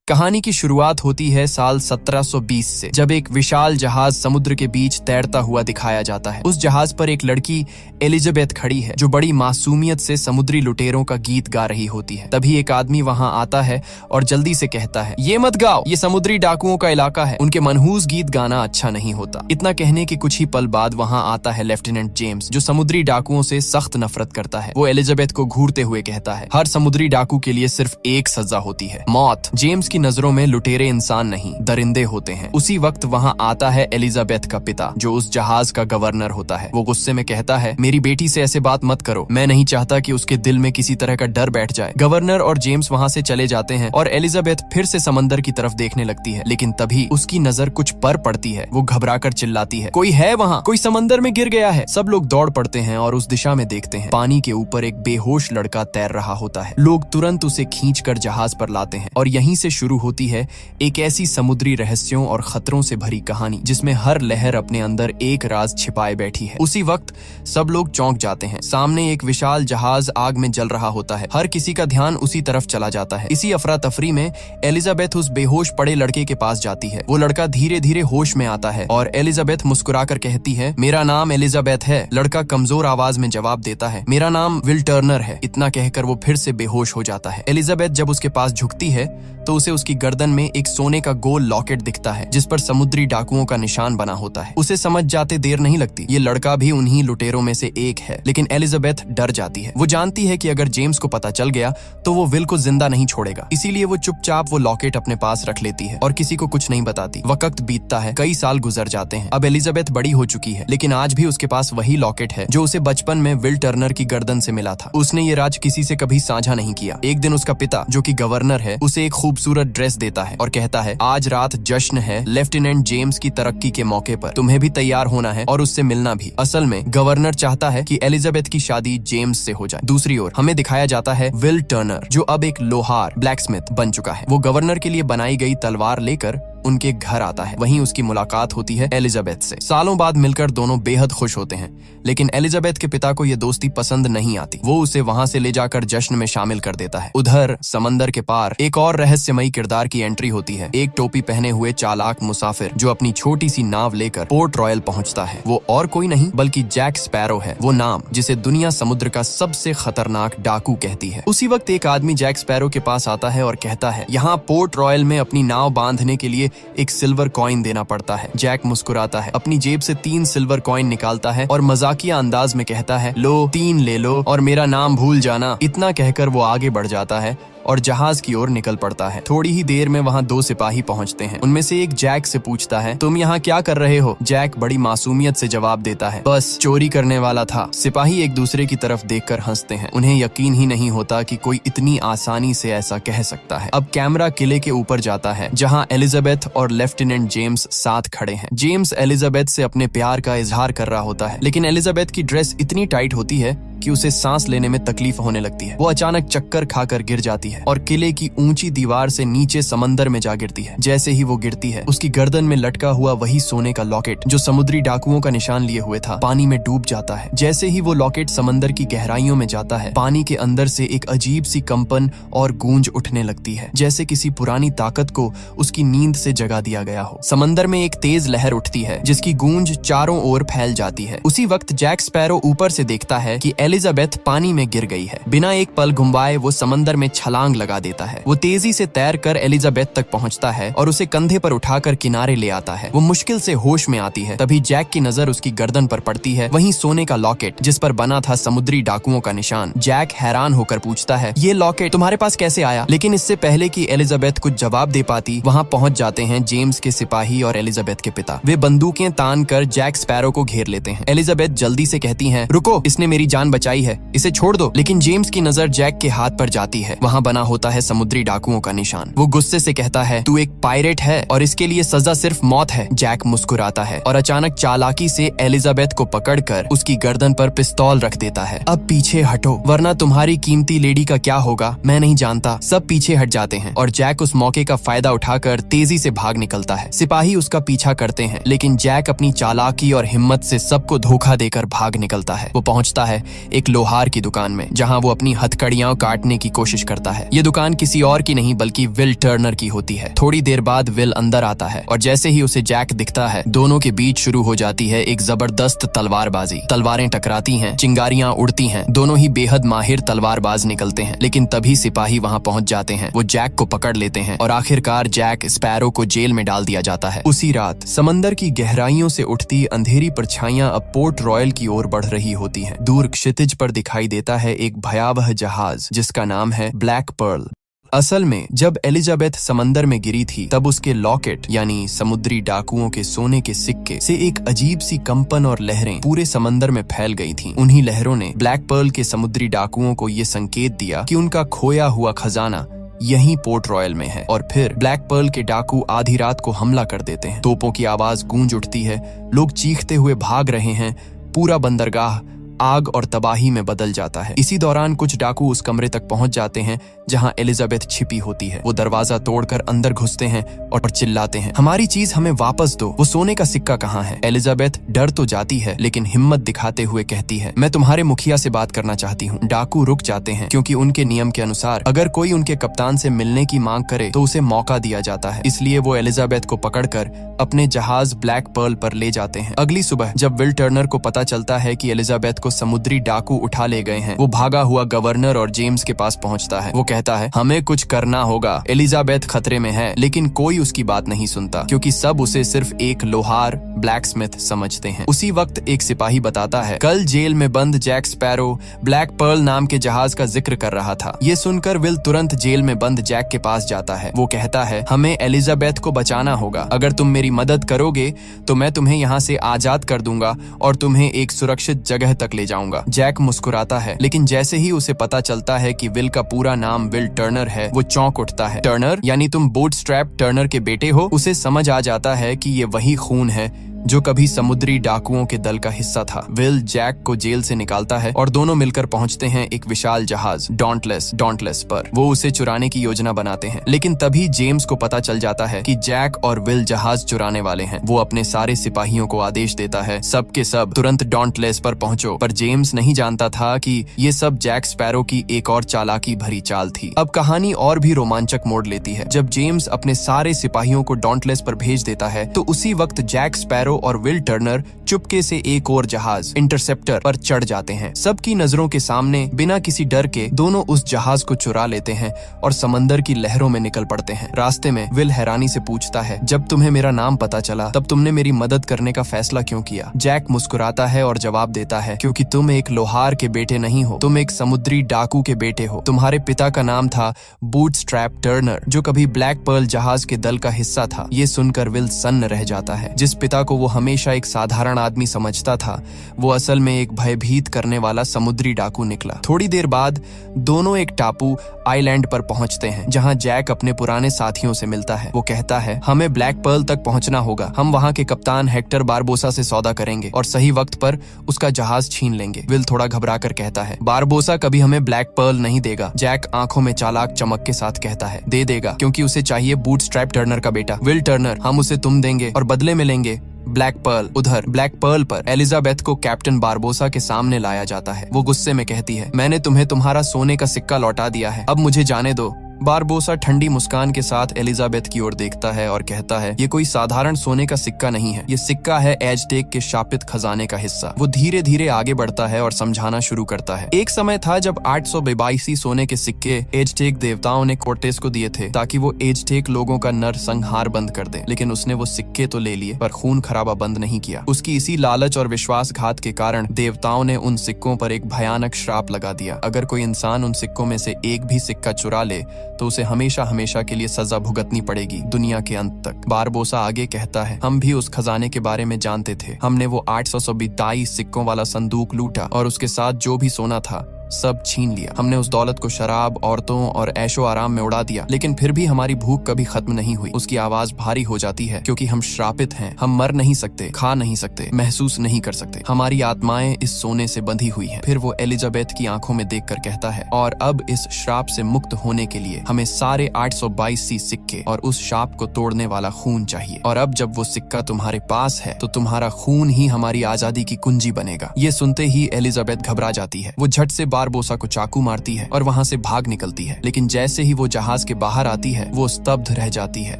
कहानी की शुरुआत होती है साल 1720 से, जब एक विशाल जहाज समुद्र के बीच तैरता हुआ दिखाया जाता है। उस जहाज पर एक लड़की एलिजाबेथ खड़ी है, जो बड़ी मासूमियत से समुद्री लुटेरों का गीत गा रही होती है। तभी एक आदमी वहां आता है और जल्दी से कहता है, ये मत गाओ, ये समुद्री डाकुओं का इलाका है, उनके मनहूस गीत गाना अच्छा नहीं होता। इतना कहने के कुछ ही पल बाद वहां आता है लेफ्टिनेंट जेम्स, जो समुद्री डाकुओं से सख्त नफरत करता है। वो एलिजाबेथ को घूरते हुए कहता है, हर समुद्री डाकू के लिए सिर्फ एक सजा होती है, मौत। जेम्स की नजरों में लुटेरे इंसान नहीं, दरिंदे होते हैं। उसी वक्त वहां आता है एलिजाबेथ का पिता, जो उस जहाज का गवर्नर होता है। वो गुस्से में कहता है, मेरी बेटी से ऐसे बात मत करो, मैं नहीं चाहता कि उसके दिल में किसी तरह का डर बैठ जाए। गवर्नर और जेम्स वहां से चले जाते हैं और एलिजाबेथ फिर से समंदर की तरफ देखने लगती है, लेकिन तभी उसकी नजर कुछ पर पड़ती है। वो घबराकर चिल्लाती है, कोई है वहां, कोई समंदर में गिर गया है। सब लोग दौड़ पड़ते हैं और उस दिशा में देखते हैं। पानी के ऊपर एक बेहोश लड़का तैर रहा होता है। लोग तुरंत उसे खींचकर जहाज पर लाते हैं और यहीं से शुरू होती है एक ऐसी समुद्री रहस्यों और खतरों से भरी कहानी, जिसमें हर लहर अपने अंदर एक राज छिपाए बैठी है। उसी वक्त सब लोग चौंक जाते हैं। सामने एक विशाल जहाज आग में जल रहा होता है। हर किसी का ध्यान उसी तरफ चला जाता है। इसी अफरा तफरी में एलिजाबेथ उस बेहोश पड़े लड़के के पास जाती है। वो लड़का धीरे धीरे होश में आता है और एलिजाबेथ मुस्कुराकर कहती है, मेरा नाम एलिजाबेथ है। लड़का कमजोर आवाज में जवाब देता है, मेरा नाम विल टर्नर है। इतना कहकर वो फिर से बेहोश हो जाता है। एलिजाबेथ जब उसके पास झुकती है तो उसे उसकी गर्दन में एक सोने का गोल लॉकेट दिखता है, जिस पर समुद्री डाकुओं का निशान बना होता है। उसे समझ जाते देर नहीं लगती, ये लड़का भी उन्हीं लुटेरों में से एक है। लेकिन एलिजाबेथ डर जाती है। वो जानती है कि अगर जेम्स को पता चल गया तो वो विल को जिंदा नहीं छोड़ेगा। इसीलिए वो चुपचाप वो लॉकेट अपने पास रख लेती है और किसी को कुछ नहीं बताती। वक्त बीतता है, कई साल गुजर जाते हैं। अब एलिजाबेथ बड़ी हो चुकी है, लेकिन आज भी उसके पास वही लॉकेट है जो उसे बचपन में विल टर्नर की गर्दन से मिला था। उसने ये राज किसी से कभी साझा नहीं किया। एक दिन उसका पिता, जो कि गवर्नर है, उसे एक खूबसूरत ड्रेस देता है और कहता है, आज रात जश्न है लेफ्टिनेंट जेम्स की तरक्की के मौके पर, तुम्हें भी तैयार होना है और उससे मिलना भी। असल में गवर्नर चाहता है कि एलिजाबेथ की शादी जेम्स से हो जाए। दूसरी ओर हमें दिखाया जाता है विल टर्नर, जो अब एक लोहार ब्लैकस्मिथ बन चुका है। वो गवर्नर के लिए बनाई गई तलवार लेकर उनके घर आता है। वहीं उसकी मुलाकात होती है एलिजाबेथ से। सालों बाद मिलकर दोनों बेहद खुश होते हैं, लेकिन एलिजाबेथ के पिता को यह दोस्ती पसंद नहीं आती। वो उसे वहां से ले जाकर जश्न में शामिल कर देता है। उधर समंदर के पार एक और रहस्यमयी किरदार की एंट्री होती है। एक टोपी पहने हुए चालाक मुसाफिर, जो अपनी छोटी सी नाव लेकर पोर्ट रॉयल पहुंचता है। वो और कोई नहीं बल्कि जैक स्पैरो है, वो नाम जिसे दुनिया समुद्र का सबसे खतरनाक डाकू कहती है। उसी वक्त एक आदमी जैक स्पैरो के पास आता है और कहता है, यहाँ पोर्ट रॉयल में अपनी नाव बांधने के लिए एक सिल्वर कॉइन देना पड़ता है। जैक मुस्कुराता है, अपनी जेब से 3 सिल्वर कॉइन निकालता है और मजाकिया अंदाज में कहता है, लो 3 ले लो और मेरा नाम भूल जाना। इतना कहकर वो आगे बढ़ जाता है और जहाज की ओर निकल पड़ता है। थोड़ी ही देर में वहाँ 2 सिपाही पहुँचते हैं। उनमें से एक जैक से पूछता है, तुम यहाँ क्या कर रहे हो? जैक बड़ी मासूमियत से जवाब देता है, बस चोरी करने वाला था। सिपाही एक दूसरे की तरफ देखकर हंसते हैं। उन्हें यकीन ही नहीं होता कि कोई इतनी आसानी से ऐसा कह सकता है। अब कैमरा किले के ऊपर जाता है, जहाँ एलिजाबेथ और लेफ्टिनेंट जेम्स साथ खड़े हैं। जेम्स एलिजाबेथ से अपने प्यार का इजहार कर रहा होता है, लेकिन एलिजाबेथ की ड्रेस इतनी टाइट होती है कि उसे सांस लेने में तकलीफ होने लगती है। वो अचानक चक्कर खाकर गिर जाती है और किले की ऊंची दीवार से नीचे समंदर में जा गिरती है। जैसे ही वो गिरती है, उसकी गर्दन में लटका हुआ वही सोने का लॉकेट, जो समुद्री डाकुओं का निशान लिए हुए था, पानी में डूब जाता है। जैसे ही वो लॉकेट समंदर की गहराइयों में जाता है, पानी के अंदर से एक अजीब सी कंपन और गूंज उठने लगती है, जैसे किसी पुरानी ताकत को उसकी नींद से जगा दिया गया हो। समंदर में एक तेज लहर उठती है, जिसकी गूंज चारों ओर फैल जाती है। उसी वक्त जैक स्पैरो ऊपर से देखता है कि एलिजाबेथ पानी में गिर गई है। बिना एक पल घुमाए वो समंदर में छलांग लगा देता है। वो तेजी से तैरकर एलिजाबेथ तक पहुंचता है और उसे कंधे पर उठाकर किनारे ले आता है। वो मुश्किल से होश में आती है। तभी जैक की नजर उसकी गर्दन पर पड़ती है, वहीं सोने का लॉकेट, जिस पर बना था समुद्री डाकुओं का निशान। जैक हैरान होकर पूछता है, ये लॉकेट तुम्हारे पास कैसे आया? लेकिन इससे पहले कि एलिजाबेथ कुछ जवाब दे पाती, वहाँ पहुंच जाते हैं जेम्स के सिपाही और एलिजाबेथ के पिता। वे बंदूकें तान कर जैक स्पैरो को घेर लेते हैं। एलिजाबेथ जल्दी से कहती है, रुको, इसने मेरी जान बचाई है, इसे छोड़ दो। लेकिन जेम्स की नजर जैक के हाथ पर जाती है। वहाँ बना होता है समुद्री डाकुओं का निशान। वो गुस्से से कहता है, तू एक पायरेट है और इसके लिए सजा सिर्फ मौत है। जैक मुस्कुराता है और अचानक चालाकी से एलिजाबेथ को पकड़कर उसकी गर्दन पर पिस्तौल रख देता है। अब पीछे हटो, वरना तुम्हारी कीमती लेडी का क्या होगा मैं नहीं जानता। सब पीछे हट जाते हैं और जैक उस मौके का फायदा उठाकर तेजी से भाग निकलता है। सिपाही उसका पीछा करते हैं, लेकिन जैक अपनी चालाकी और हिम्मत से सबको धोखा देकर भाग निकलता है। वो पहुंचता है एक लोहार की दुकान में, जहां वो अपनी हथकड़ियां काटने की कोशिश करता है। है। ये दुकान किसी और की नहीं बल्कि विल टर्नर की होती है। थोड़ी देर बाद विल अंदर आता है और जैसे ही उसे जैक दिखता है, दोनों के बीच शुरू हो जाती है एक जबरदस्त तलवारबाजी। तलवारें टकराती हैं, चिंगारियां उड़ती हैं, दोनों ही बेहद माहिर तलवारबाज निकलते हैं। लेकिन तभी सिपाही वहां पहुंच जाते हैं। वो जैक को पकड़ लेते हैं और आखिरकार जैक स्पैरो को जेल में डाल दिया जाता है। उसी रात समंदर की गहराइयों से उठती अंधेरी परछाइयां अब पोर्ट रॉयल की ओर बढ़ रही होती हैं। दूर क्षितिज पर दिखाई देता है एक भयावह जहाज जिसका नाम है ब्लैक पर्ल। असल में जब एलिजाबेथ समंदर में गिरी थी तब उसके लॉकेट यानी समुद्री डाकुओं के सोने के सिक्के से एक अजीब सी कंपन और लहरें पूरे समंदर में फैल गई थीं। उन्हीं लहरों ने ब्लैक पर्ल के समुद्री डाकुओं को ये संकेत दिया कि उनका खोया हुआ खजाना यहीं पोर्ट रॉयल में है। और फिर ब्लैक पर्ल के डाकू आधी रात को हमला कर देते हैं। तोपों की आवाज गूंज उठती है, लोग चीखते हुए भाग रहे हैं, पूरा बंदरगाह आग और तबाही में बदल जाता है। इसी दौरान कुछ डाकू उस कमरे तक पहुंच जाते हैं जहां एलिजाबेथ छिपी होती है। वो दरवाजा तोड़कर अंदर घुसते हैं और चिल्लाते हैं, हमारी चीज हमें वापस दो, वो सोने का सिक्का कहाँ है? एलिजाबेथ डर तो जाती है लेकिन हिम्मत दिखाते हुए कहती है, मैं तुम्हारे मुखिया से बात करना चाहती हूँ। डाकू रुक जाते हैं क्योंकि उनके नियम के अनुसार अगर कोई उनके कप्तान से मिलने की मांग करे तो उसे मौका दिया जाता है। इसलिए वो एलिजाबेथ को पकड़कर अपने जहाज ब्लैक पर्ल पर ले जाते हैं। अगली सुबह जब विल टर्नर को पता चलता है कि एलिजाबेथ को समुद्री डाकू उठा ले गए हैं, वो भागा हुआ गवर्नर और जेम्स के पास पहुंचता है। वो कहता है, हमें कुछ करना होगा, एलिजाबेथ खतरे में है। लेकिन कोई उसकी बात नहीं सुनता क्योंकि सब उसे सिर्फ एक लोहार ब्लैकस्मिथ समझते हैं। उसी वक्त एक सिपाही बताता है, कल जेल में बंद जैक स्पैरो ब्लैक पर्ल नाम के जहाज का जिक्र कर रहा था। ये सुनकर विल तुरंत जेल में बंद जैक के पास जाता है। वो कहता है, हमें एलिजाबेथ को बचाना होगा, अगर तुम मेरी मदद करोगे तो मैं तुम्हें यहाँ से आजाद कर दूंगा और तुम्हें एक सुरक्षित जगह तक ले जाऊंगा। जैक मुस्कुराता है लेकिन जैसे ही उसे पता चलता है कि विल का पूरा नाम विल टर्नर है, वो चौंक उठता है। टर्नर यानी तुम बूटस्ट्रैप टर्नर के बेटे हो? उसे समझ आ जाता है कि ये वही खून है जो कभी समुद्री डाकुओं के दल का हिस्सा था। विल जैक को जेल से निकालता है और दोनों मिलकर पहुंचते हैं एक विशाल जहाज डॉन्टलेस पर। वो उसे चुराने की योजना बनाते हैं लेकिन तभी जेम्स को पता चल जाता है कि जैक और विल जहाज चुराने वाले हैं। वो अपने सारे सिपाहियों को आदेश देता है, सब के सब तुरंत डॉन्टलेस पर पहुंचो। पर जेम्स नहीं जानता था कि ये सब जैक स्पैरो की एक और चालाकी भरी चाल थी। अब कहानी और भी रोमांचक मोड़ लेती है। जब जेम्स अपने सारे सिपाहियों को डॉन्टलेस पर भेज देता है तो उसी वक्त जैक स्पैरो और विल टर्नर चुपके से एक और जहाज इंटरसेप्टर पर चढ़ जाते हैं। सबकी नजरों के सामने बिना किसी डर के दोनों उस जहाज को चुरा लेते हैं और समंदर की लहरों में निकल पड़ते हैं। रास्ते में विल हैरानी से पूछता है, जब तुम्हें मेरा नाम पता चला तब तुमने मेरी मदद करने का फैसला क्यों किया? जैक मुस्कुराता है और जवाब देता है, क्योंकि तुम एक लोहार के बेटे नहीं हो, तुम एक समुद्री डाकू के बेटे हो। तुम्हारे पिता का नाम था बूटस्ट्रैप टर्नर जो कभी ब्लैक पर्ल जहाज के दल का हिस्सा था। ये सुनकर विल सन्न रह जाता है। जिस पिता को वो हमेशा एक साधारण आदमी समझता था, वो असल में एक भयभीत करने वाला समुद्री डाकू निकला। थोड़ी देर बाद दोनों एक टापू आइलैंड पर पहुंचते हैं जहां जैक अपने पुराने साथियों से मिलता है। वो कहता है, हमें ब्लैक पर्ल तक पहुंचना होगा, हम वहां के कप्तान हेक्टर बारबोसा से सौदा करेंगे और सही वक्त पर उसका जहाज छीन लेंगे। विल थोड़ा घबरा कर कहता है, बारबोसा कभी हमें ब्लैक पर्ल नहीं देगा। जैक आंखों में चालाक चमक के साथ कहता है, दे देगा, क्योंकि उसे चाहिए बूटस्ट्रैप टर्नर का बेटा। विल टर्नर, हम उसे तुम देंगे और बदले में लेंगे ब्लैक पर्ल। उधर ब्लैक पर्ल पर एलिजाबेथ को कैप्टन बारबोसा के सामने लाया जाता है। वो गुस्से में कहती है, मैंने तुम्हें तुम्हारा सोने का सिक्का लौटा दिया है, अब मुझे जाने दो। बारबोसा ठंडी मुस्कान के साथ एलिजाबेथ की ओर देखता है और कहता है, ये कोई साधारण सोने का सिक्का नहीं है, ये सिक्का है एजटेक के शापित खजाने का हिस्सा। वो धीरे धीरे आगे बढ़ता है और समझाना शुरू करता है, एक समय था जब 882 सोने के सिक्के एजटेक देवताओं ने कोर्टेस को दिए थे ताकि वो एजटेक लोगों का नरसंहार बंद कर दे। लेकिन उसने वो सिक्के तो ले लिए पर खून खराबा बंद नहीं किया। उसकी इसी लालच और विश्वासघात के कारण देवताओं ने उन सिक्कों पर एक भयानक श्राप लगा दिया। अगर कोई इंसान उन सिक्कों में से एक भी सिक्का चुरा ले तो उसे हमेशा हमेशा के लिए सजा भुगतनी पड़ेगी, दुनिया के अंत तक। बारबोसा आगे कहता है, हम भी उस खजाने के बारे में जानते थे। हमने वो 822 सिक्कों वाला संदूक लूटा और उसके साथ जो भी सोना था सब छीन लिया। हमने उस दौलत को शराब, औरतों और ऐशो आराम में उड़ा दिया, लेकिन फिर भी हमारी भूख कभी खत्म नहीं हुई। उसकी आवाज भारी हो जाती है, क्योंकि हम श्रापित हैं। हम मर नहीं सकते, खा नहीं सकते, महसूस नहीं कर सकते। हमारी आत्माएं इस सोने से बंधी हुई हैं। फिर वो एलिजाबेथ की आंखों में देखकर कहता है, और अब इस श्राप से मुक्त होने के लिए हमें सारे 822 सिक्के और उस श्राप को तोड़ने वाला खून चाहिए। और अब जब वो सिक्का तुम्हारे पास है तो तुम्हारा खून ही हमारी आजादी की कुंजी बनेगा। ये सुनते ही एलिजाबेथ घबरा जाती है। वो झट से बारबोसा को चाकू मारती है और वहाँ से भाग निकलती है। लेकिन जैसे ही वो जहाज के बाहर आती है वो स्तब्ध रह जाती है,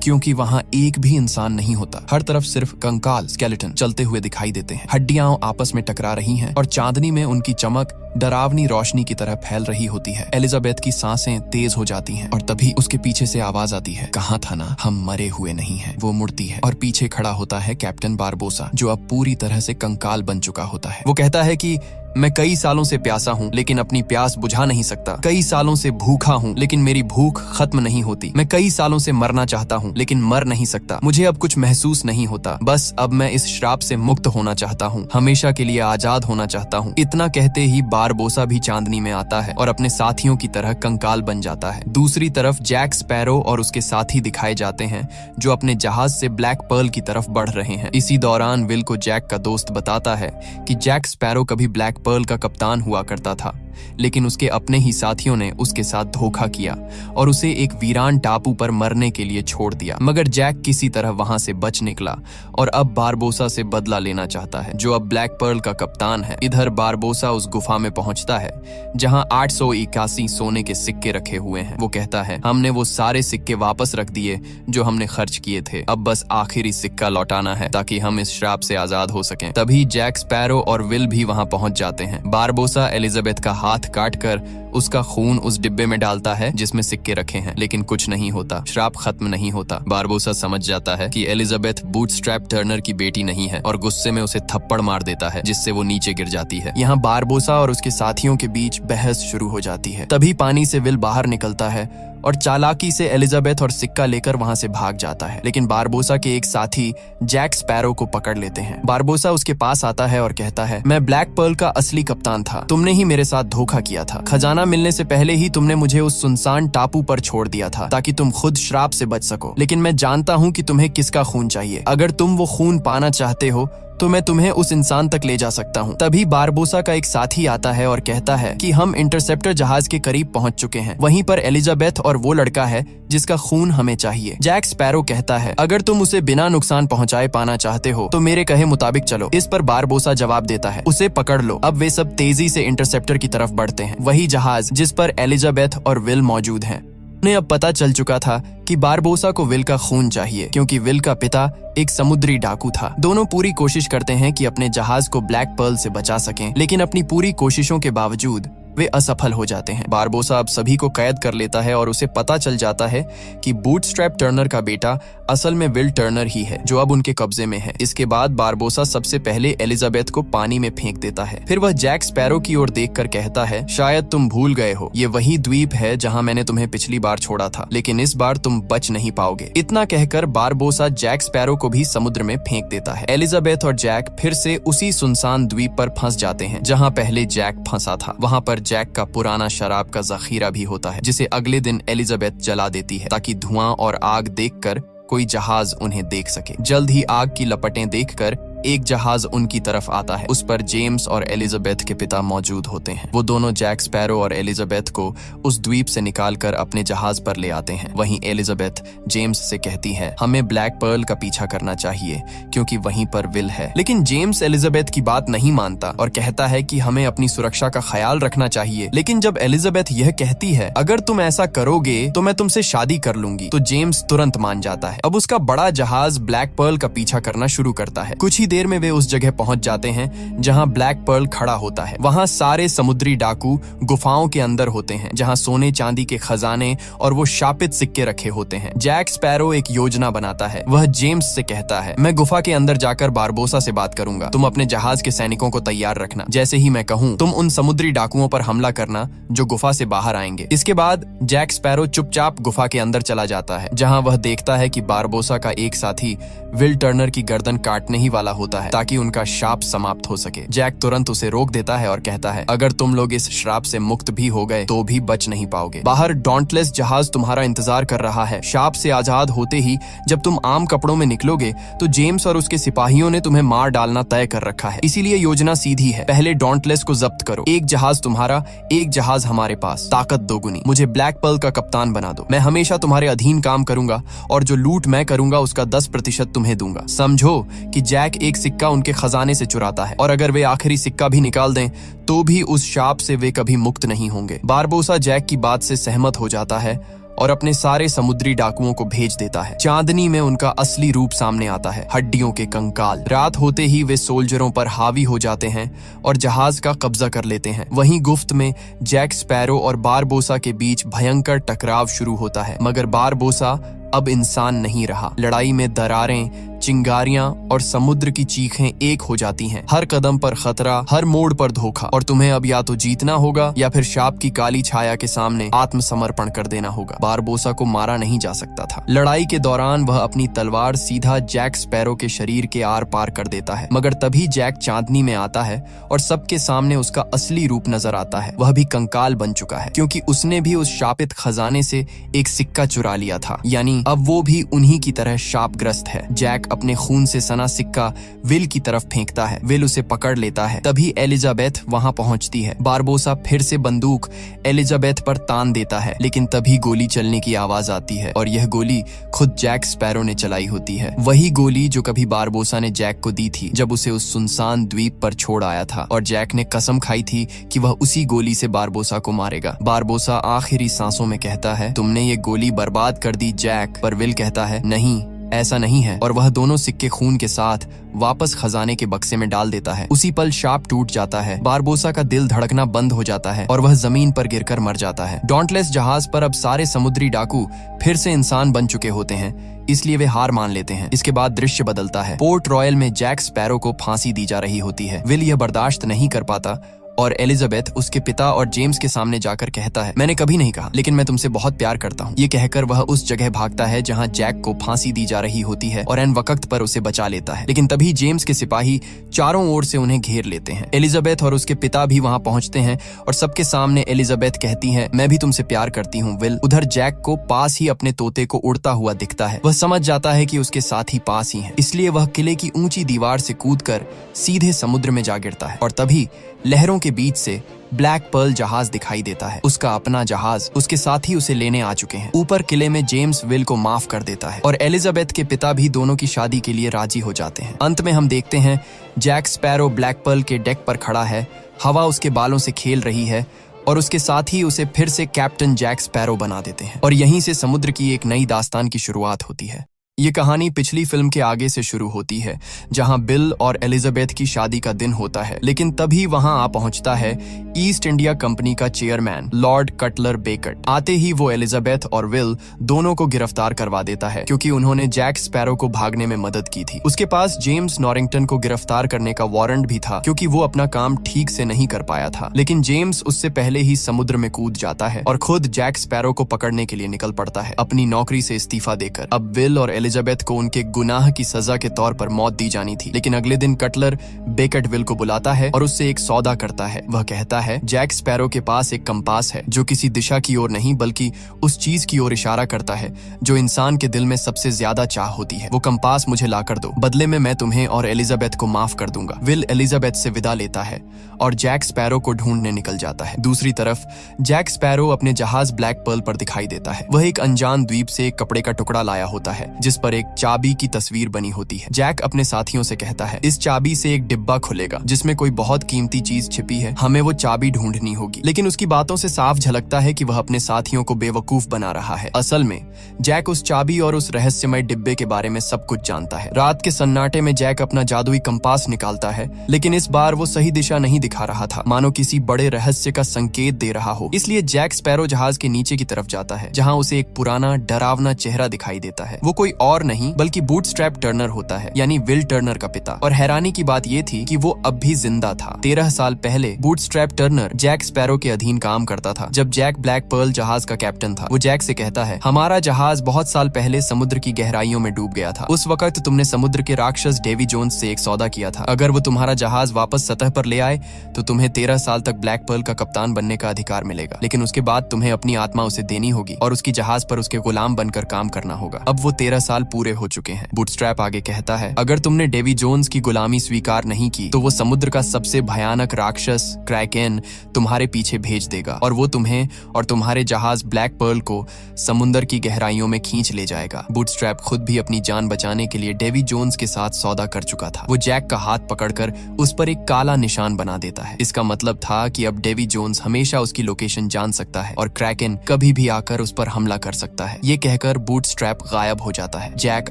क्योंकि वहाँ एक भी इंसान नहीं होता। हर तरफ सिर्फ कंकाल स्केलेटन चलते हुए दिखाई देते हैं। हड्डियां आपस में टकरा रही हैं और चांदनी में उनकी चमक डरावनी रोशनी की तरह फैल रही होती है। एलिजाबेथ की सांसें तेज हो जाती हैं और तभी उसके पीछे से आवाज आती है, कहा था ना हम मरे हुए नहीं हैं। वो मुड़ती है और पीछे खड़ा होता है कैप्टन बारबोसा, जो अब पूरी तरह से कंकाल बन चुका होता है। वो कहता है कि मैं कई सालों से प्यासा हूँ लेकिन अपनी प्यास बुझा नहीं सकता। कई सालों से भूखा हूँ लेकिन मेरी भूख खत्म नहीं होती। मैं कई सालों से मरना चाहता हूँ लेकिन मर नहीं सकता। मुझे अब कुछ महसूस नहीं होता। बस अब मैं इस श्राप से मुक्त होना चाहता हूँ, हमेशा के लिए आजाद होना चाहता हूँ। इतना कहते ही बारबोसा भी चांदनी में आता है और अपने साथियों की तरह कंकाल बन जाता है। दूसरी तरफ जैक स्पैरो और उसके साथी दिखाए जाते हैं जो अपने जहाज से ब्लैक पर्ल की तरफ बढ़ रहे हैं। इसी दौरान विल को जैक का दोस्त बताता है कि जैक स्पैरो कभी ब्लैक पर्ल का कप्तान हुआ करता था, लेकिन उसके अपने ही साथियों ने उसके साथ धोखा किया और उसे एक वीरान टापू पर मरने के लिए छोड़ दिया। मगर जैक किसी तरह वहां से बच निकला और अब बारबोसा से बदला लेना चाहता है, जो अब ब्लैक पर्ल का कप्तान है। इधर बारबोसा उस गुफा में पहुंचता है जहां 881 सोने के सिक्के रखे हुए हैं। वो कहता है, हमने वो सारे सिक्के वापस रख दिए जो हमने खर्च किए थे। अब बस आखिरी सिक्का लौटाना है ताकि हम इस श्राप से आजाद हो सकें। तभी जैक स्पैरो और विल भी वहां पहुंच जाते हैं। बारबोसा एलिजाबेथ का हाथ काटकर उसका खून उस डिब्बे में डालता है जिसमें सिक्के रखे हैं, लेकिन कुछ नहीं होता। श्राप खत्म नहीं होता। बारबोसा समझ जाता है कि एलिजाबेथ बूटस्ट्रैप टर्नर की बेटी नहीं है और गुस्से में उसे थप्पड़ मार देता है जिससे वो नीचे गिर जाती है। यहाँ बारबोसा और उसके साथियों के बीच बहस शुरू हो जाती है। तभी पानी से विल बाहर निकलता है और चालाकी से एलिजाबेथ और सिक्का लेकर वहां से भाग जाता है। लेकिन बारबोसा के एक साथी जैक स्पैरो को पकड़ लेते हैं। बारबोसा उसके पास आता है और कहता है, मैं ब्लैक पर्ल का असली कप्तान था। तुमने ही मेरे साथ धोखा किया था। खजाना मिलने से पहले ही तुमने मुझे उस सुनसान टापू पर छोड़ दिया था ताकि तुम खुद श्राप से बच सको। लेकिन मैं जानता हूँ कि तुम्हें किसका खून चाहिए। अगर तुम वो खून पाना चाहते हो तो मैं तुम्हें उस इंसान तक ले जा सकता हूँ। तभी बारबोसा का एक साथी आता है और कहता है कि हम इंटरसेप्टर जहाज के करीब पहुंच चुके हैं। वहीं पर एलिजाबेथ और वो लड़का है जिसका खून हमें चाहिए। जैक स्पैरो कहता है, अगर तुम उसे बिना नुकसान पहुंचाए पाना चाहते हो तो मेरे कहे मुताबिक चलो। इस पर बारबोसा जवाब देता है, उसे पकड़ लो। अब वे सब तेजी से इंटरसेप्टर की तरफ बढ़ते हैं, वही जहाज जिस पर एलिजाबेथ और विल मौजूद हैं। उन्हें अब पता चल चुका था कि बारबोसा को विल का खून चाहिए, क्योंकि विल का पिता एक समुद्री डाकू था। दोनों पूरी कोशिश करते हैं कि अपने जहाज को ब्लैक पर्ल से बचा सकें, लेकिन अपनी पूरी कोशिशों के बावजूद वे असफल हो जाते हैं। बारबोसा अब सभी को कैद कर लेता है और उसे पता चल जाता है कि बूटस्ट्रैप टर्नर का बेटा असल में विल टर्नर ही है, जो अब उनके कब्जे में है। इसके बाद बारबोसा सबसे पहले एलिजाबेथ को पानी में फेंक देता है। फिर वह जैक स्पैरो की ओर देखकर कहता है, शायद तुम भूल गए हो, ये वही द्वीप है जहां मैंने तुम्हें पिछली बार छोड़ा था, लेकिन इस बार तुम बच नहीं पाओगे। इतना कहकर बारबोसा जैक स्पैरो को भी समुद्र में फेंक देता है। एलिजाबेथ और जैक फिर से उसी सुनसान द्वीप पर फंस जाते हैं जहां पहले जैक फंसा था। वहां पर जैक का पुराना शराब का जखीरा भी होता है, जिसे अगले दिन एलिजाबेथ जला देती है ताकि धुआं और आग देखकर कोई जहाज उन्हें देख सके। जल्द ही आग की लपटें देखकर एक जहाज उनकी तरफ आता है। उस पर जेम्स और एलिजाबेथ के पिता मौजूद होते हैं। वो दोनों जैक स्पैरो और एलिजाबेथ को उस द्वीप से निकालकर अपने जहाज पर ले आते हैं। वहीं एलिजाबेथ जेम्स से कहती है, हमें ब्लैक पर्ल का पीछा करना चाहिए क्योंकि वहीं पर विल है। लेकिन जेम्स एलिजाबेथ की बात नहीं मानता और कहता है कि हमें अपनी सुरक्षा का ख्याल रखना चाहिए। लेकिन जब एलिजाबेथ यह कहती है, अगर तुम ऐसा करोगे तो मैं तुमसे शादी कर लूंगी, तो जेम्स तुरंत मान जाता है। अब उसका बड़ा जहाज ब्लैक पर्ल का पीछा करना शुरू करता है। कुछ ही देर में वे उस जगह पहुंच जाते हैं जहां ब्लैक पर्ल खड़ा होता है। वहां सारे समुद्री डाकू गुफाओं के अंदर होते हैं जहां सोने चांदी के खजाने और वो शापित सिक्के रखे होते हैं। जैक स्पैरो एक योजना बनाता है। वह जेम्स से कहता है, मैं गुफा के अंदर जाकर बारबोसा से बात करूंगा, तुम अपने जहाज के सैनिकों को तैयार रखना। जैसे ही मैं कहूं तुम उन समुद्री डाकुओं पर हमला करना जो गुफा से बाहर आएंगे। इसके बाद जैक स्पैरो चुपचाप गुफा के अंदर चला जाता है जहां वह देखता है कि बारबोसा का एक साथी विल टर्नर की गर्दन काटने ही वाला होता है ताकि उनका शाप समाप्त हो सके। जैक तुरंत उसे रोक देता है और कहता है, अगर तुम लोग इस श्राप से मुक्त भी हो गए तो भी बच नहीं पाओगे। बाहर डॉन्टलेस जहाज तुम्हारा इंतजार कर रहा है। शाप से आजाद होते ही जब तुम आम कपड़ों में निकलोगे तो जेम्स और उसके सिपाहियों ने तुम्हें मार डालना तय कर रखा है। इसीलिए योजना सीधी है, पहले डॉन्टलेस को जब्त करो। एक जहाज तुम्हारा, एक जहाज हमारे पास, ताकत दोगुनी। मुझे ब्लैक पर्ल का कप्तान बना दो। मैं हमेशा तुम्हारे अधीन काम करूंगा और जो लूट मैं करूंगा उसका 10% तुम्हें दूंगा। समझो कि जैक एक सिक्का उनके खजाने से चुराता है, और अगर वे आखिरी सिक्का भी निकाल दें तो भी उस शाप से वे कभी मुक्त नहीं होंगे। बारबोसा जैक की बात से सहमत हो जाता है और अपने सारे समुद्री डाकुओं को भेज देता है। चांदनी में उनका असली रूप सामने आता है, हड्डियों के कंकाल। रात होते ही वे सोल्जरों पर हावी हो जाते हैं और जहाज का कब्जा कर लेते हैं। वहीं गुफ्त में जैक स्पैरो और बारबोसा के बीच भयंकर टकराव शुरू होता है, मगर बारबोसा अब इंसान नहीं रहा। लड़ाई में दरारें, चिंगारियां और समुद्र की चीखें एक हो जाती हैं। हर कदम पर खतरा, हर मोड़ पर धोखा, और तुम्हें अब या तो जीतना होगा या फिर शाप की काली छाया के सामने आत्मसमर्पण कर देना होगा। बारबोसा को मारा नहीं जा सकता था। लड़ाई के दौरान वह अपनी तलवार सीधा जैक स्पैरो के शरीर के आर पार कर देता है, मगर तभी जैक चांदनी में आता है और सबके सामने उसका असली रूप नजर आता है। वह भी कंकाल बन चुका है, क्योंकि उसने भी उस शापित खजाने से एक सिक्का चुरा लिया था, यानी अब वो भी उन्हीं की तरह शापग्रस्त है। जैक अपने खून से सना सिक्का विल की तरफ फेंकता है। विल उसे पकड़ लेता है। तभी एलिजाबेथ वहां पहुंचती है। बारबोसा फिर से बंदूक एलिजाबेथ पर तान देता है, लेकिन तभी गोली चलने की आवाज आती है, और यह गोली खुद जैक स्पैरो ने चलाई होती है। वही गोली जो कभी बारबोसा ने जैक को दी थी जब उसे उस सुनसान द्वीप पर छोड़ आया था, और जैक ने कसम खाई थी कि वह उसी गोली से बारबोसा को मारेगा। बारबोसा आखिरी सांसों में कहता है, तुमने ये गोली बर्बाद कर दी जैक। पर विल कहता है, नहीं, ऐसा नहीं है, और वह दोनों सिक्के खून के साथ वापस खजाने के बक्से में डाल देता है। उसी पल शाप टूट जाता है। बारबोसा का दिल धड़कना बंद हो जाता है और वह जमीन पर गिरकर मर जाता है। डॉन्टलेस जहाज पर अब सारे समुद्री डाकू फिर से इंसान बन चुके होते हैं, इसलिए वे हार मान लेते हैं। इसके बाद दृश्य बदलता है। पोर्ट रॉयल में जैक स्पैरो को फांसी दी जा रही होती है। विल यह बर्दाश्त नहीं कर पाता और एलिजाबेथ उसके पिता और जेम्स के सामने जाकर कहता है, मैंने कभी नहीं कहा, लेकिन मैं तुमसे बहुत प्यार करता हूँ। ये कहकर वह उस जगह भागता है जहाँ जैक को फांसी दी जा रही होती है और एन वक्त पर उसे बचा लेता है। लेकिन तभी जेम्स के सिपाही चारों ओर से उन्हें घेर लेते हैं। एलिजाबेथ और उसके पिता भी वहां पहुंचते हैं और सबके सामने एलिजाबेथ कहती है, मैं भी तुमसे प्यार करती हूँ विल। उधर जैक को पास ही अपने तोते को उड़ता हुआ दिखता है। वह समझ जाता है कि उसके साथी पास ही हैं, इसलिए वह किले की ऊंची दीवार से कूदकर सीधे समुद्र में जा गिरता है। और तभी लहरों के बीच से ब्लैक पर्ल जहाज दिखाई देता है। उसका अपना जहाज, उसके साथी उसे लेने आ चुके हैं। ऊपर किले में जेम्स विल को माफ कर देता है और एलिजाबेथ के पिता भी दोनों की शादी के लिए राजी हो जाते हैं। अंत में हम देखते हैं जैक स्पैरो ब्लैक पर्ल के डेक पर खड़ा है, हवा उसके बालों से खेल रही है और उसके साथ ही उसे फिर से कैप्टन जैक स्पैरो बना देते हैं। और यहीं से समुद्र की एक नई दास्तान की शुरुआत होती है। ये कहानी पिछली फिल्म के आगे से शुरू होती है, जहां बिल और एलिजाबेथ की शादी का दिन होता है, लेकिन तभी वहां आ पहुंचता है ईस्ट इंडिया कंपनी का चेयरमैन लॉर्ड कटलर बेकट। आते ही वो एलिजाबेथ और विल दोनों को गिरफ्तार करवा देता है, क्योंकि उन्होंने जैक स्पैरो को भागने में मदद की थी। उसके पास जेम्स नॉरिंगटन को गिरफ्तार करने का वारंट भी था, क्योंकि वो अपना काम ठीक से नहीं कर पाया था। लेकिन जेम्स उससे पहले ही समुद्र में कूद जाता है और खुद जैक स्पैरो को पकड़ने के लिए निकल पड़ता है, अपनी नौकरी से इस्तीफा देकर। अब विल और एलिजाबेथ को उनके गुनाह की सजा के तौर पर मौत दी जानी थी। लेकिन अगले दिन कटलर बेकट विल को बुलाता है और उससे एक सौदा करता है। वह कहता है, जैक स्पैरो के पास एक कंपास है जो किसी दिशा की ओर नहीं बल्कि उस चीज की ओर इशारा करता है जो इंसान के दिल में सबसे ज्यादा चाह होती है। वो कंपास मुझे ला कर दो, बदले में मैं तुम्हें और एलिजाबेथ को माफ कर दूंगा। विल एलिजाबेथ से विदा लेता है और जैक स्पैरो को ढूंढने निकल जाता है। दूसरी तरफ जैक स्पैरो अपने जहाज ब्लैक पर्ल पर दिखाई देता है। वह एक अनजान द्वीप से एक कपड़े का टुकड़ा लाया होता है जिस पर एक चाबी की तस्वीर बनी होती है। जैक अपने साथियों से कहता है, इस चाबी से एक डिब्बा खुलेगा जिसमें कोई बहुत कीमती चीज छिपी है, हमें वो चाबी ढूंढनी होगी। लेकिन उसकी बातों से साफ झलकता है कि वह अपने साथियों को बेवकूफ बना रहा है। असल में जैक उस चाबी और उस रहस्यमय डिब्बे के बारे में सब कुछ जानता है। रात के सन्नाटे में जैक अपना जादुई कंपास निकालता है, लेकिन इस बार वो सही दिशा नहीं दिखा रहा था, मानो किसी बड़े रहस्य का संकेत दे रहा हो। इसलिए जैक स्पैरो जहाज के नीचे की तरफ जाता है, जहाँ उसे एक पुराना डरावना चेहरा दिखाई देता है। वो कोई और नहीं बल्कि बूटस्ट्रैप टर्नर होता है, यानी विल टर्नर का पिता। और हैरानी की बात ये थी कि वो अब भी जिंदा था। 13 साल पहले बूटस्ट्रैप टर्नर जैक स्पैरो के अधीन काम करता था। जब जैक ब्लैक पर्ल जहाज का कैप्टन था, वो जैक से कहता है, हमारा जहाज बहुत साल पहले समुद्र की गहराइयों में डूब गया था। उस वक्त तुमने समुद्र के राक्षस डेवी जोन्स से एक सौदा किया था। अगर वो तुम्हारा जहाज वापस सतह पर ले आए तो तुम्हें 13 साल तक ब्लैक पर्ल का कप्तान बनने का अधिकार मिलेगा, लेकिन उसके बाद तुम्हें अपनी आत्मा उसे देनी होगी और उसकी जहाज पर उसके गुलाम बनकर काम करना होगा। अब वो 13 साल पूरे हो चुके हैं। बूटस्ट्रैप आगे कहता है, अगर तुमने डेवी जोन्स की गुलामी स्वीकार नहीं की तो वो समुद्र का सबसे भयानक राक्षस क्रैकेन तुम्हारे पीछे भेज देगा और वो तुम्हें और तुम्हारे जहाज ब्लैक पर्ल को समुद्र की गहराइयों में खींच ले जाएगा। बूटस्ट्रैप खुद भी अपनी जान बचाने के लिए डेवी जोन्स के साथ सौदा कर चुका था। वो जैक का हाथ पकड़कर उस पर एक काला निशान बना देता है। इसका मतलब था कि अब डेवी जोन्स हमेशा उसकी लोकेशन जान सकता है और क्रैकेन कभी भी आकर उस पर हमला कर सकता है। ये कहकर बूटस्ट्रैप गायब हो जाता है। जैक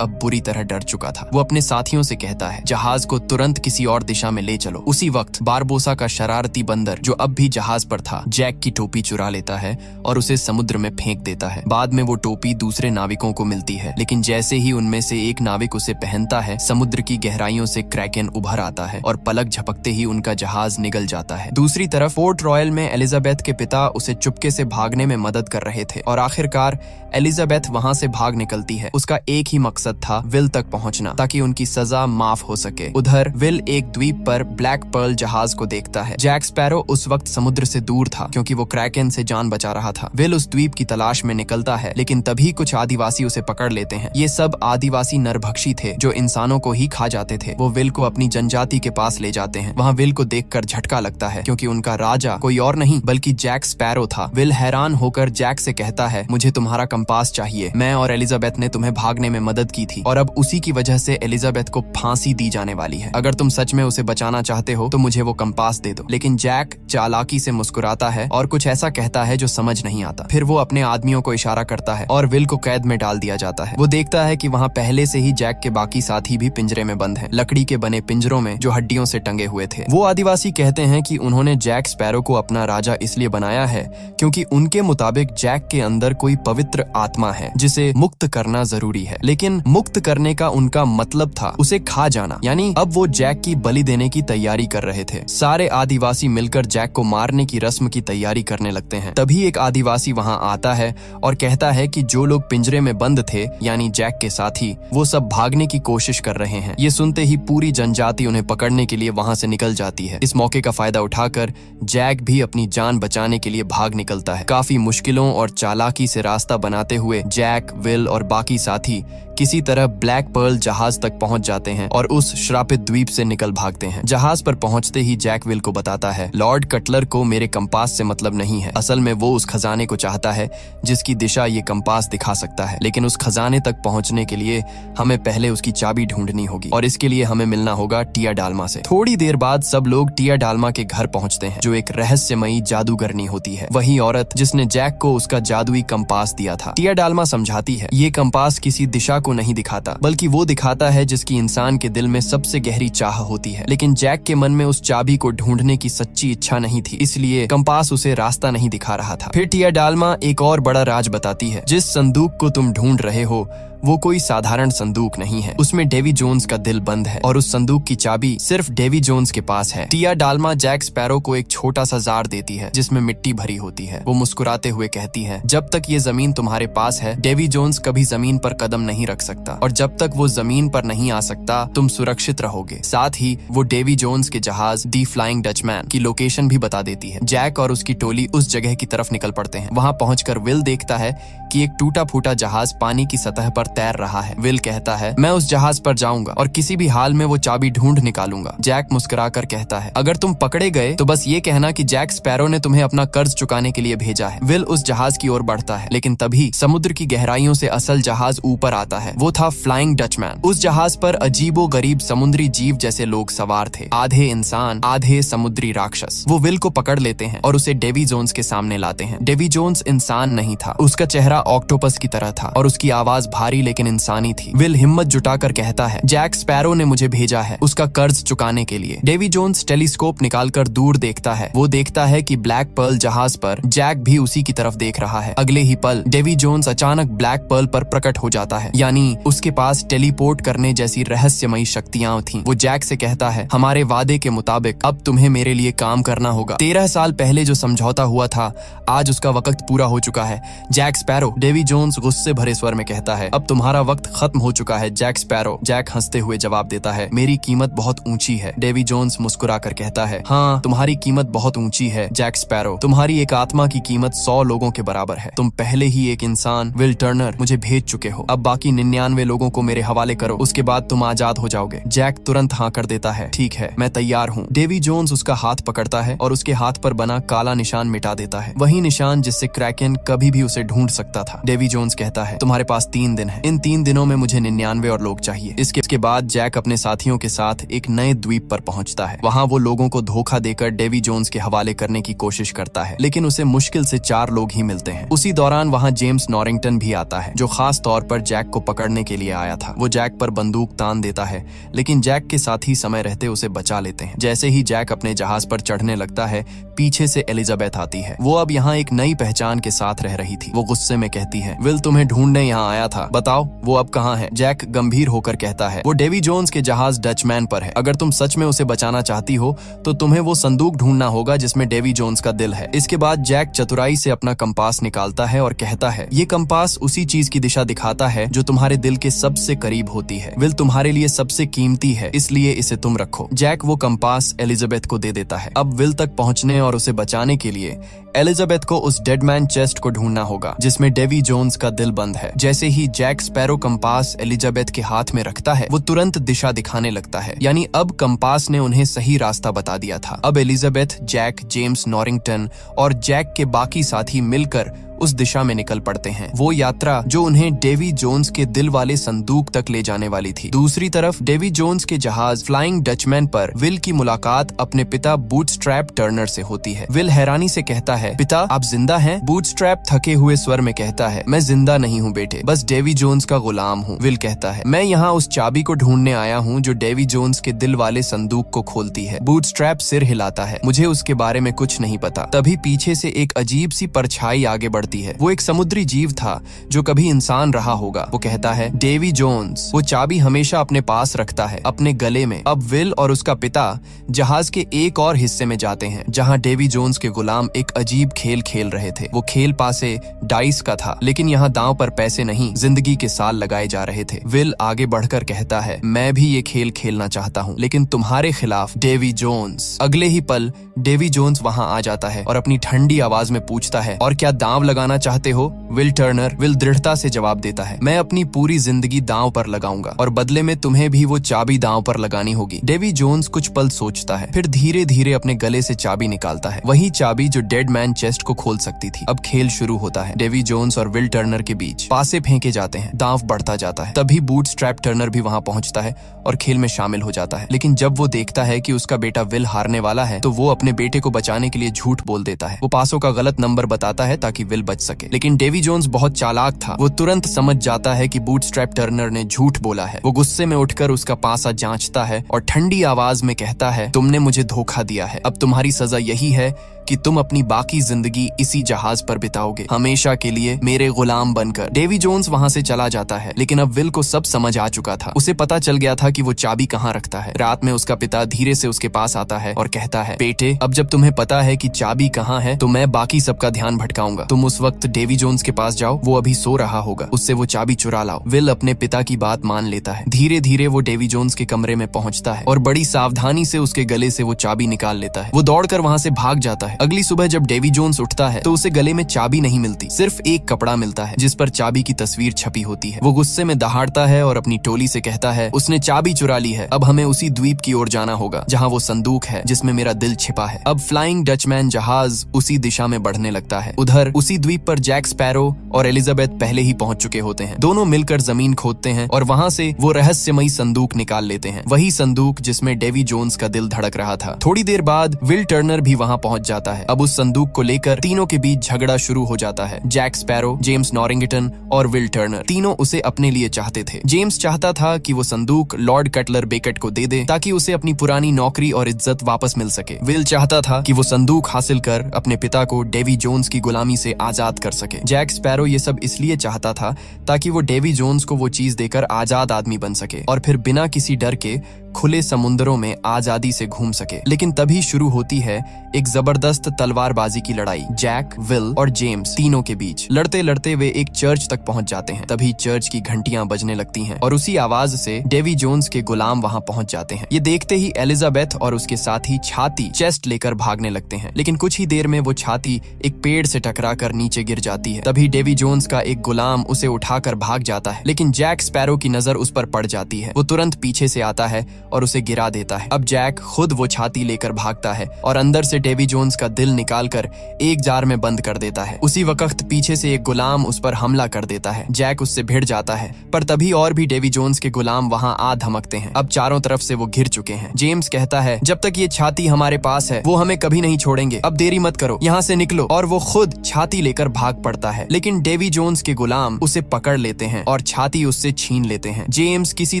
अब बुरी तरह डर चुका था। वो अपने साथियों से कहता है, जहाज को तुरंत किसी और दिशा में ले चलो। उसी वक्त बारबोसा का शरारती बंदर, जो अब भी जहाज पर था, जैक की टोपी चुरा लेता है और उसे समुद्र में फेंक देता है। बाद में वो टोपी दूसरे नाविकों को मिलती है, लेकिन जैसे ही उनमें से एक नाविक उसे पहनता है, समुद्र की गहराइयों से क्रैकेन उभर आता है और पलक झपकते ही उनका जहाज निगल जाता है। दूसरी तरफ फोर्ट रॉयल में एलिजाबेथ के पिता उसे चुपके से भागने में मदद कर रहे थे और आखिरकार एलिजाबेथ वहां से भाग निकलती है। उसका एक ही मकसद था, विल तक पहुंचना ताकि उनकी सजा माफ हो सके। उधर विल एक द्वीप पर ब्लैक पर्ल जहाज को देखता है। जैक स्पैरो उस वक्त समुद्र से दूर था क्योंकि वो क्रैकेन से जान बचा रहा था। विल उस द्वीप की तलाश में निकलता है, लेकिन तभी कुछ आदिवासी उसे पकड़ लेते हैं। ये सब आदिवासी नरभक्षी थे जो इंसानों को ही खा जाते थे। वो विल को अपनी जनजाति के पास ले जाते हैं। वहाँ विल को देखकर झटका लगता है क्योंकि उनका राजा कोई और नहीं बल्कि जैक स्पैरो था। विल हैरान होकर जैक से कहता है, मुझे तुम्हारा कंपास चाहिए। मैं और एलिजाबेथ ने तुम्हें भागने में मदद की थी और अब उसी की वजह से एलिजाबेथ को फांसी दी जाने वाली है। अगर तुम सच में उसे बचाना चाहते हो तो मुझे वो कंपास दे दो। लेकिन जैक चालाकी से मुस्कुराता है और कुछ ऐसा कहता है जो समझ नहीं आता। फिर वो अपने आदमियों को इशारा करता है और विल को कैद में डाल दिया जाता है। वो देखता है कि वहाँ पहले से ही जैक के बाकी साथी भी पिंजरे में बंद हैं, लकड़ी के बने पिंजरों में जो हड्डियों से टंगे हुए थे। वो आदिवासी कहते हैं कि उन्होंने जैक स्पैरो को अपना राजा इसलिए बनाया है क्योंकि उनके मुताबिक जैक के अंदर कोई पवित्र आत्मा है जिसे मुक्त करना जरूरी है। लेकिन मुक्त करने का उनका मतलब था उसे खा जाना, यानी अब वो जैक की बलि देने की तैयारी कर रहे थे। सारे आदिवासी मिलकर जैक को मारने की रस्म की तैयारी करने लगते हैं। तभी एक आदिवासी वहाँ आता है और कहता है कि जो लोग पिंजरे में बंद थे, यानी जैक के साथी, वो सब भागने की कोशिश कर रहे हैं। ये सुनते ही पूरी जनजाति उन्हें पकड़ने के लिए वहाँ से निकल जाती है। इस मौके का फायदा उठाकर जैक भी अपनी जान बचाने के लिए भाग निकलता है। काफी मुश्किलों और चालाकी से रास्ता बनाते हुए जैक, विल और बाकी साथी किसी तरह ब्लैक पर्ल जहाज तक पहुंच जाते हैं और उस श्रापित द्वीप से निकल भागते हैं। जहाज पर पहुंचते ही जैक विल को बताता है, लॉर्ड कटलर को मेरे कंपास से मतलब नहीं है। असल में वो उस खजाने को चाहता है जिसकी दिशा ये कंपास दिखा सकता है, लेकिन उस खजाने तक पहुंचने के लिए हमें पहले उसकी चाबी ढूंढनी होगी और इसके लिए हमें मिलना होगा टिया डालमा से। थोड़ी देर बाद सब लोग टिया डालमा के घर पहुंचते हैं, जो एक रहस्यमयी जादूगरनी होती है, वही औरत जिसने जैक को उसका जादुई कंपास दिया था। टिया डालमा समझाती है, ये कंपास किसी दिशा को नहीं दिखाता बल्कि वो दिखाता है जिसकी इंसान के दिल में सबसे गहरी चाह होती है। लेकिन जैक के मन में उस चाबी को ढूंढने की सच्ची इच्छा नहीं थी, इसलिए कंपास उसे रास्ता नहीं दिखा रहा था। फिर टिया डालमा एक और बड़ा राज बताती है, जिस संदूक को तुम ढूंढ रहे हो वो कोई साधारण संदूक नहीं है। उसमें डेवी जोन्स का दिल बंद है और उस संदूक की चाबी सिर्फ डेवी जोन्स के पास है। टिया डालमा जैक स्पैरो को एक छोटा सा जार देती है जिसमें मिट्टी भरी होती है। वो मुस्कुराते हुए कहती है, जब तक ये जमीन तुम्हारे पास है, डेवी जोन्स कभी जमीन पर कदम नहीं रख सकता और जब तक वो जमीन पर नहीं आ सकता तुम सुरक्षित रहोगे। साथ ही वो डेवी जोन्स के जहाज दी फ्लाइंग डचमैन की लोकेशन भी बता देती है। जैक और उसकी टोली उस जगह की तरफ निकल पड़ते हैं। वहाँ पहुंचकर विल देखता है कि एक टूटा फूटा जहाज पानी की सतह पर तैर रहा है। विल कहता है, मैं उस जहाज पर जाऊंगा और किसी भी हाल में वो चाबी ढूंढ निकालूंगा। जैक मुस्कुराकर कहता है, अगर तुम पकड़े गए तो बस ये कहना कि जैक स्पैरो ने तुम्हें अपना कर्ज चुकाने के लिए भेजा है। विल उस जहाज की ओर बढ़ता है, लेकिन तभी समुद्र की गहराइयों से असल जहाज ऊपर आता है। वो था फ्लाइंग डचमैन। उस जहाज पर अजीबो गरीब समुद्री जीव जैसे लोग सवार थे, आधे इंसान आधे समुद्री राक्षस। वो विल को पकड़ लेते हैं और उसे डेवी जोन्स के सामने लाते हैं। डेवी जोन्स इंसान नहीं था, उसका चेहरा ऑक्टोपस की तरह था और उसकी आवाज भारी लेकिन इंसानी थी। विल हिम्मत जुटाकर कहता है, जैक स्पैरो ने मुझे भेजा है उसका कर्ज चुकाने के लिए। डेवी जोन्स टेलीस्कोप निकालकर दूर देखता है। वो देखता है कि ब्लैक पर्ल जहाज पर जैक भी उसी की तरफ देख रहा है। अगले ही पल डेवी जोन्स अचानक ब्लैक पर्ल पर प्रकट हो जाता है, यानी उसके पास टेलीपोर्ट करने जैसी रहस्यमयी शक्तियां थीं। वो जैक से कहता है, हमारे वादे के मुताबिक अब तुम्हें मेरे लिए काम करना होगा। 13 साल पहले जो समझौता हुआ था आज उसका वक्त पूरा हो चुका है। जैक स्पैरो, डेवी जोन्स गुस्से भरे स्वर में कहता है, अब तुम्हारा वक्त खत्म हो चुका है जैक स्पैरो। जैक हंसते हुए जवाब देता है, मेरी कीमत बहुत ऊंची है। डेवी जोन्स मुस्कुरा कर कहता है, हाँ तुम्हारी कीमत बहुत ऊंची है जैक स्पैरो। तुम्हारी एक आत्मा की कीमत 100 लोगों के बराबर है। तुम पहले ही एक इंसान विल टर्नर मुझे भेज चुके हो। अब बाकी 99 लोगों को मेरे हवाले करो, उसके बाद तुम आजाद हो जाओगे। जैक तुरंत हाँ कर देता है, ठीक है मैं तैयार हूँ। डेवी जोन्स उसका हाथ पकड़ता है और उसके हाथ पर बना काला निशान मिटा देता है, वही निशान जिससे क्रैकन कभी भी उसे ढूंढ सकता था। डेवी जोन्स कहता है, तुम्हारे पास 3 दिन है। इन 3 दिनों में मुझे 99 और लोग चाहिए। इसके बाद जैक अपने साथियों के साथ एक नए द्वीप पर पहुंचता है। वहां वो लोगों को धोखा देकर डेवी जोन्स के हवाले करने की कोशिश करता है, लेकिन उसे मुश्किल से 4 लोग ही मिलते हैं। उसी दौरान वहां जेम्स नॉरिंगटन भी आता है, जो खास तौर पर जैक को पकड़ने के लिए आया था। वो जैक पर बंदूक तान देता है, लेकिन जैक के साथी समय रहते उसे बचा लेते हैं। जैसे ही जैक अपने जहाज पर चढ़ने लगता है, पीछे से एलिजाबेथ आती है। वो अब यहाँ एक नई पहचान के साथ रह रही थी। वो गुस्से में कहती है, विल तुम्हें ढूंढने यहाँ आया था, बताओ वो अब कहाँ है? जैक गंभीर होकर कहता है, वो डेवी जोन्स के जहाज डचमैन पर है। अगर तुम सच में उसे बचाना चाहती हो तो तुम्हें वो संदूक ढूंढना होगा जिसमें डेवी जोन्स का दिल है। इसके बाद जैक चतुराई से अपना कंपास निकालता है और कहता है, ये कंपास उसी चीज की दिशा दिखाता है जो तुम्हारे दिल के सबसे करीब होती है। विल तुम्हारे लिए सबसे कीमती है, इसलिए इसे तुम रखो। जैक वो कंपास एलिजाबेथ को दे देता है। अब विल तक पहुंचने और उसे बचाने के लिए एलिजाबेथ को उस डेड मैन चेस्ट को ढूंढना होगा जिसमें डेवी जोन्स का दिल बंद है। जैसे ही जैक स्पैरो कंपास एलिजाबेथ के हाथ में रखता है, वो तुरंत दिशा दिखाने लगता है, यानी अब कंपास ने उन्हें सही रास्ता बता दिया था। अब एलिजाबेथ, जैक, जेम्स नॉरिंगटन और जैक के बाकी साथी मिलकर उस दिशा में निकल पड़ते हैं। वो यात्रा जो उन्हें डेवी जोन्स के दिल वाले संदूक तक ले जाने वाली थी। दूसरी तरफ डेवी जोन्स के जहाज फ्लाइंग डचमैन पर विल की मुलाकात अपने पिता बूटस्ट्रैप टर्नर से होती है। विल हैरानी से कहता है, पिता आप जिंदा हैं? बूटस्ट्रैप थके हुए स्वर में कहता है, मैं जिंदा नहीं हूँ बेटे, बस डेवी जोन्स का गुलाम हूँ। विल कहता है, मैं यहाँ उस चाबी को ढूंढने आया हूँ जो डेवी जोन्स के दिल वाले संदूक को खोलती है। बूटस्ट्रैप सिर हिलाता है, मुझे उसके बारे में कुछ नहीं पता। तभी पीछे से एक अजीब सी परछाई आगे बढ़ती है। वो एक समुद्री जीव था जो कभी इंसान रहा होगा। वो कहता है, डेवी जोन्स वो चाबी हमेशा अपने पास रखता है, अपने गले में। अब विल और उसका पिता जहाज के एक और हिस्से में जाते हैं जहां डेवी जोन्स के गुलाम एक अजीब खेल खेल रहे थे। वो खेल पासे डाइस का था, लेकिन यहाँ दांव पर पैसे नहीं, जिंदगी के साल लगाए जा रहे थे। विल आगे बढ़कर कहता है, मैं भी ये खेल खेलना चाहता हूँ, लेकिन तुम्हारे खिलाफ डेवी जोन्स। अगले ही पल डेवी जोन्स वहां आ जाता है और अपनी ठंडी आवाज में पूछता है, और क्या दांव लगाना चाहते हो विल टर्नर? विल दृढ़ता से जवाब देता है, मैं अपनी पूरी जिंदगी दांव पर लगाऊंगा और बदले में तुम्हें भी वो चाबी दांव पर लगानी होगी। डेवी जोन्स कुछ पल सोचता है, फिर धीरे धीरे अपने गले से चाबी निकालता है, वही चाबी जो डेड मैन चेस्ट को खोल सकती थी। अब खेल शुरू होता है। डेवी जोन्स और विल टर्नर के बीच पासे फेंके जाते हैं, दांव बढ़ता जाता है। तभी बूटस्ट्रैप टर्नर भी वहां पहुंचता है और खेल में शामिल हो जाता है। लेकिन जब वो देखता है कि उसका बेटा विल हारने वाला है, तो वो अपने बेटे को बचाने के लिए झूठ बोल देता है। वो पासों का गलत नंबर बताता है ताकि विल बच सके, लेकिन डेवी जोन्स बहुत चालाक था। वो तुरंत समझ जाता है कि बूटस्ट्रैप टर्नर ने झूठ बोला है। वो गुस्से में उठकर उसका पासा जांचता है और ठंडी आवाज में कहता है, तुमने मुझे धोखा दिया है। अब तुम्हारी सजा यही है कि तुम अपनी बाकी जिंदगी इसी जहाज पर बिताओगे, हमेशा के लिए मेरे गुलाम बनकर। डेवी जोन्स वहां से चला जाता है, लेकिन अब विल को सब समझ आ चुका था। उसे पता चल गया था कि वो चाबी कहाँ रखता है। रात में उसका पिता धीरे से उसके पास आता है और कहता है, बेटे अब जब तुम्हें पता है कि चाबी कहाँ है, तो मैं बाकी सबका ध्यान भटकाऊंगा। तुम उस वक्त डेवी जोन्स के पास जाओ, वो अभी सो रहा होगा, उससे वो चाबी चुरा लाओ। विल अपने पिता की बात मान लेता है। धीरे धीरे वो डेवी जोन्स के कमरे में पहुंचता है और बड़ी सावधानी से उसके गले से वो चाबी निकाल लेता है। वो दौड़कर वहां से भाग जाता है। अगली सुबह जब डेवी जोन्स उठता है तो उसे गले में चाबी नहीं मिलती, सिर्फ एक कपड़ा मिलता है जिस पर चाबी की तस्वीर छपी होती है। वो गुस्से में दहाड़ता है और अपनी टोली से कहता है, उसने चाबी चुरा ली है, अब हमें उसी द्वीप की ओर जाना होगा जहाँ वो संदूक है जिसमें मेरा दिल छिपा है। अब फ्लाइंग डचमैन जहाज उसी दिशा में बढ़ने लगता है। उधर उसी द्वीप पर जैक स्पैरो और एलिजाबेथ पहले ही पहुंच चुके होते हैं। दोनों मिलकर जमीन खोदते हैं और वहां से वो रहस्यमयी संदूक निकाल लेते हैं, वही संदूक जिसमें डेवी जोन्स का दिल धड़क रहा था। थोड़ी देर बाद विल टर्नर भी वहां पहुंच जाता है। अब उस संदूक को लेकर तीनों के बीच झगड़ा शुरू हो जाता है। जैक स्पैरो, जेम्स नॉरिंगटन और विल टर्नर तीनों उसे अपने लिए चाहते थे। जेम्स चाहता था कि वो संदूक लॉर्ड कटलर बेकेट को दे दे ताकि उसे अपनी पुरानी नौकरी और इज्जत वापस मिल सके। विल चाहता था कि वो संदूक हासिल कर अपने पिता को डेवी जोन्स की गुलामी से आजाद कर सके। जैक स्पैरो ये सब इसलिए चाहता था ताकि वो डेवी जोन्स को वो चीज देकर आजाद आदमी बन सके और फिर बिना किसी डर के खुले समुद्रों में आजादी से घूम सके। लेकिन तभी शुरू होती है एक जबरदस्त जबरदस्त तलवारबाजी की लड़ाई जैक, विल और जेम्स तीनों के बीच। लड़ते लड़ते वे एक चर्च तक पहुंच जाते हैं। तभी चर्च की घंटियां बजने लगती हैं और उसी आवाज से डेवी जोन्स के गुलाम वहां पहुंच जाते हैं। ये देखते ही एलिजाबेथ और उसके साथी छाती चेस्ट लेकर भागने लगते हैं, लेकिन कुछ ही देर में वो छाती एक पेड़ से टकराकर नीचे गिर जाती है। तभी डेवी जोन्स का एक गुलाम उसे उठाकर भाग जाता है, लेकिन जैक स्पैरो की नजर उस पर पड़ जाती है। वो तुरंत पीछे से आता है और उसे गिरा देता है। अब जैक खुद वो छाती लेकर भागता है और अंदर से डेवी जोन्स का दिल निकालकर एक जार में बंद कर देता है। उसी वक्त पीछे से एक गुलाम उस पर हमला कर देता है। जैक उससे भिड़ जाता है, पर तभी और भी डेवी जोन्स के गुलाम वहां आ धमकते हैं। अब चारों तरफ से वो घिर चुके हैं। जेम्स कहता है, जब तक ये छाती हमारे पास है वो हमें कभी नहीं छोड़ेंगे, अब देरी मत करो, यहाँ से निकलो। और वो खुद छाती लेकर भाग पड़ता है, लेकिन डेवी जोन्स के गुलाम उसे पकड़ लेते हैं और छाती उससे छीन लेते हैं। जेम्स किसी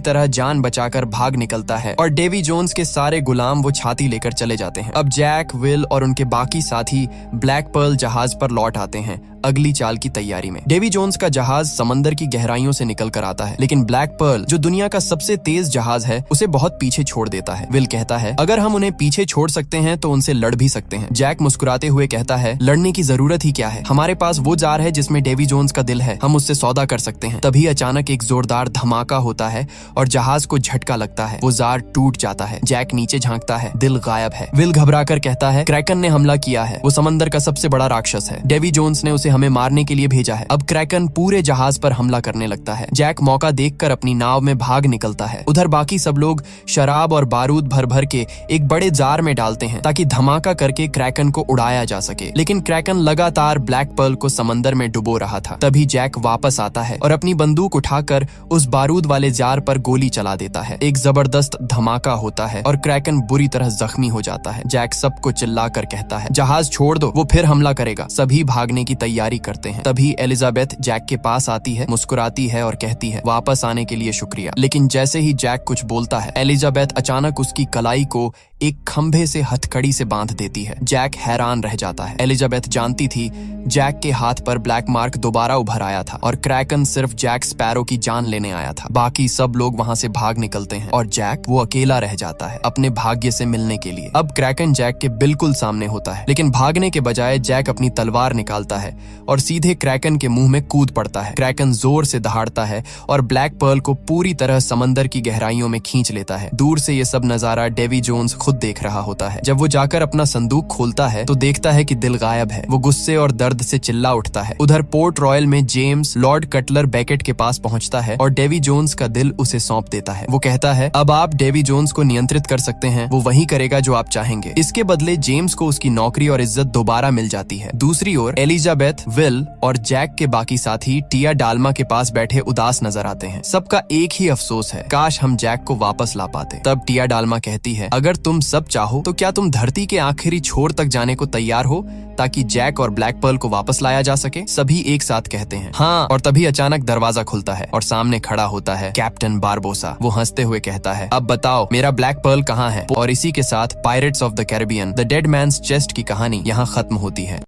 तरह जान बचाकर भाग निकलता है और डेवी जोन्स के सारे गुलाम वो छाती लेकर चले जाते हैं। अब जैक, विल और उनके बाकी साथी ब्लैक पर्ल जहाज पर लौट आते हैं अगली चाल की तैयारी में। डेवी जोन्स का जहाज समंदर की गहराइयों से निकल कर आता है, लेकिन ब्लैक पर्ल जो दुनिया का सबसे तेज जहाज है उसे बहुत पीछे छोड़ देता है। विल कहता है, अगर हम उन्हें पीछे छोड़ सकते हैं तो उनसे लड़ भी सकते हैं। जैक मुस्कुराते हुए कहता है, लड़ने की जरूरत ही क्या है, हमारे पास वो जार है जिसमें डेवी जोन्स का दिल है, हम उससे सौदा कर सकते हैं। तभी अचानक एक जोरदार धमाका होता है और जहाज को झटका लगता है। वो जार टूट जाता है। जैक नीचे झांकता है, दिल गायब है। विल घबराकर कहता है, क्रैकन ने हमला किया है, वो समंदर का सबसे बड़ा राक्षस है, डेवी जोन्स ने उसे हमें मारने के लिए भेजा है। अब क्रैकन पूरे जहाज पर हमला करने लगता है। जैक मौका देखकर अपनी नाव में भाग निकलता है। उधर बाकी सब लोग शराब और बारूद भर भर के एक बड़े जार में डालते हैं ताकि धमाका करके क्रैकन को उड़ाया जा सके, लेकिन क्रैकन लगातार ब्लैक पर्ल को समंदर में डुबो रहा था। तभी जैक वापस आता है और अपनी बंदूक उठाकर उस बारूद वाले जार पर गोली चला देता है। एक जबरदस्त धमाका होता है और क्रैकन बुरी तरह जख्मी हो जाता है। जैक सबको चिल्लाकर कहता है, जहाज छोड़ दो, वो फिर हमला करेगा। सभी भागने की तैयारी करते हैं। तभी एलिजाबेथ जैक के पास आती है, मुस्कुराती है और कहती है, वापस आने के लिए शुक्रिया। लेकिन जैसे ही जैक कुछ बोलता है, एलिजाबेथ अचानक उसकी कलाई को एक खंभे से हथकड़ी से बांध देती है। जैक हैरान रह जाता है। एलिजाबेथ जानती थी जैक के हाथ पर ब्लैक मार्क दोबारा उभर आया था और क्रैकन सिर्फ जैक स्पैरो की जान लेने आया था। बाकी सब लोग वहां से भाग निकलते हैं और जैक वो अकेला रह जाता है अपने भाग्य से मिलने के लिए। अब क्रैकन जैक के बिल्कुल सामने होता है, लेकिन भागने के बजाय जैक अपनी तलवार निकालता है और सीधे क्रैकन के मुंह में कूद पड़ता है। क्रैकन जोर से दहाड़ता है और ब्लैक पर्ल को पूरी तरह समंदर की गहराइयों में खींच लेता है। दूर से ये सब नजारा डेवी जोन्स खुद देख रहा होता है। जब वो जाकर अपना संदूक खोलता है तो देखता है कि दिल गायब है। वो गुस्से और दर्द से चिल्ला उठता है। उधर पोर्ट रॉयल में जेम्स लॉर्ड कटलर बेकेट के पास पहुंचता है और डेवी जोन्स का दिल उसे सौंप देता है। वो कहता है, अब आप डेवी जोन्स को नियंत्रित कर सकते हैं, वो वही करेगा जो आप चाहेंगे। इसके बदले जेम्स को उसकी नौकरी और इज्जत दोबारा मिल जाती है। दूसरी ओर एलिजाबेथ, विल और जैक के बाकी साथी टिया डाल्मा के पास बैठे उदास नजर आते हैं। सबका एक ही अफसोस है, काश हम जैक को वापस ला पाते। तब टिया डाल्मा कहती है, अगर तुम सब चाहो तो क्या तुम धरती के आखिरी छोर तक जाने को तैयार हो ताकि जैक और ब्लैक पर्ल को वापस लाया जा सके? सभी एक साथ कहते हैं हाँ। और तभी अचानक दरवाजा खुलता है और सामने खड़ा होता है कैप्टन बारबोसा। वो हंसते हुए कहता है, अब बताओ मेरा ब्लैक पर्ल कहाँ है? और इसी के साथ pirates of the Caribbean the dead man's chest की कहानी यहाँ खत्म होती है।